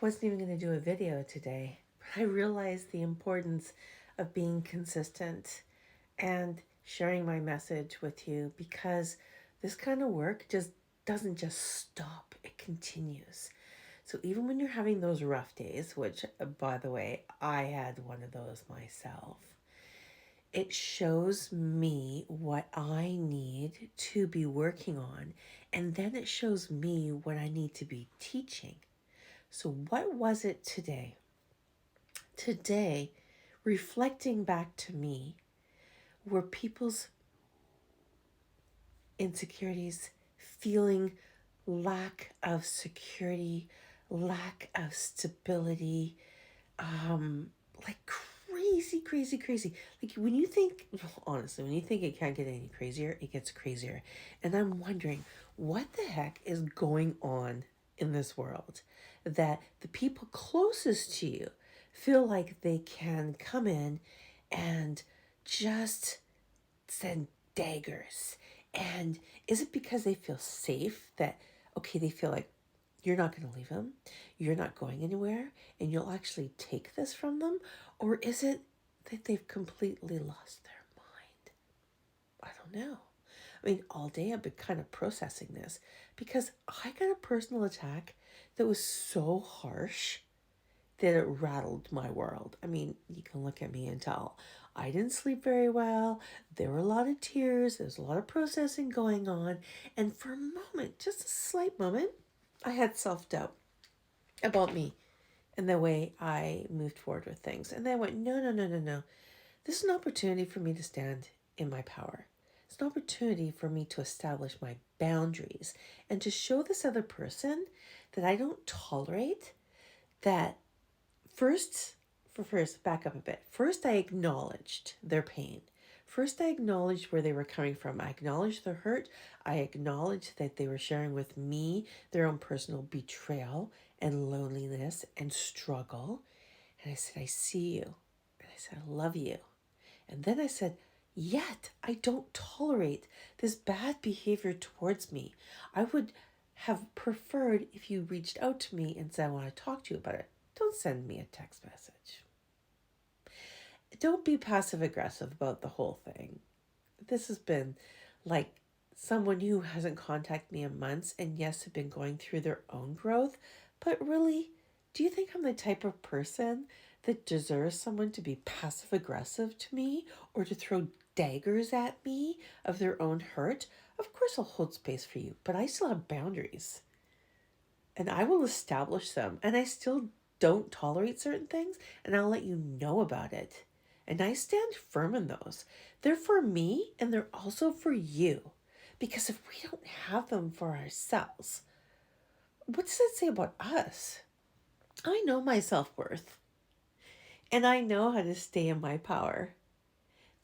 wasn't even going to do a video today, but I realized the importance of being consistent and sharing my message with you, because this kind of work just doesn't just stop, it continues. So even when you're having those rough days, which by the way, I had one of those myself, it shows me what I need to be working on, and then it shows me what I need to be teaching. So what was it today? Today, reflecting back to me, were people's insecurities, feeling lack of security, lack of stability, like crazy, crazy, crazy. Like when you think, honestly, when you think it can't get any crazier, it gets crazier. And I'm wondering, what the heck is going on in this world that the people closest to you feel like they can come in and just send daggers? And is it because they feel safe that, okay, they feel like you're not going to leave them, you're not going anywhere, and you'll actually take this from them? Or is it that they've completely lost their mind? I don't know. I mean, all day I've been kind of processing this because I got a personal attack that was so harsh that it rattled my world. I mean, you can look at me and tell I didn't sleep very well. There were a lot of tears. There was a lot of processing going on. And for a moment, just a slight moment, I had self-doubt about me and the way I moved forward with things. And then I went, no, no, no, no, no. This is an opportunity for me to stand in my power. It's an opportunity for me to establish my boundaries and to show this other person that I don't tolerate that. First, back up a bit. First, I acknowledged their pain. First, I acknowledged where they were coming from. I acknowledged the hurt. I acknowledged that they were sharing with me their own personal betrayal and loneliness and struggle. And I said, I see you. And I said, I love you. And then I said, yet I don't tolerate this bad behavior towards me. I would have preferred if you reached out to me and said, I want to talk to you about it. Don't send me a text message. Don't be passive aggressive about the whole thing. This has been like someone who hasn't contacted me in months and yes, have been going through their own growth. But really, do you think I'm the type of person that deserves someone to be passive aggressive to me or to throw daggers at me of their own hurt? Of course I'll hold space for you, but I still have boundaries. And I will establish them. And I still don't tolerate certain things, and I'll let you know about it. And I stand firm in those. They're for me, and they're also for you. Because if we don't have them for ourselves, what does that say about us? I know my self-worth, and I know how to stay in my power.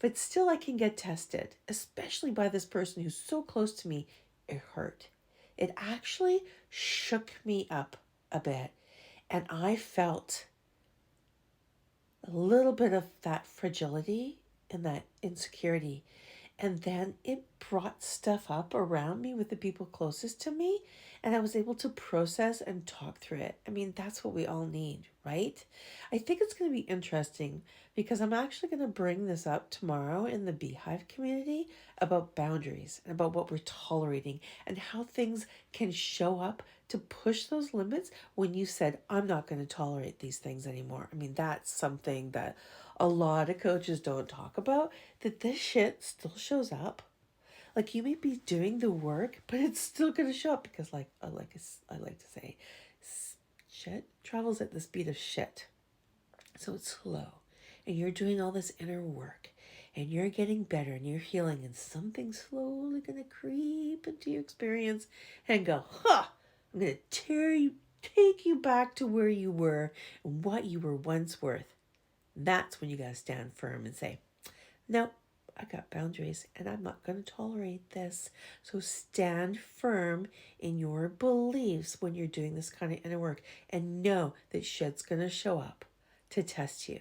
But still I can get tested, especially by this person who's so close to me. It hurt. It actually shook me up a bit. And I felt a little bit of that fragility and that insecurity. And then it brought stuff up around me with the people closest to me. And I was able to process and talk through it. I mean, that's what we all need, right? I think it's going to be interesting because I'm actually going to bring this up tomorrow in the BeeHive community about boundaries and about what we're tolerating and how things can show up to push those limits when you said, I'm not going to tolerate these things anymore. I mean, that's something that a lot of coaches don't talk about, that this shit still shows up. Like you may be doing the work, but it's still going to show up because like I like to say, shit travels at the speed of shit. So it's slow. And you're doing all this inner work and you're getting better and you're healing and something's slowly going to creep into your experience and go, I'm going to take you back to where you were and what you were once worth. That's when you got to stand firm and say, no, I got boundaries and I'm not going to tolerate this. So stand firm in your beliefs when you're doing this kind of inner work and know that shit's going to show up to test you.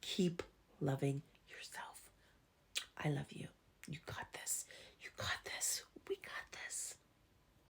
Keep loving yourself. I love you. You got this. You got this.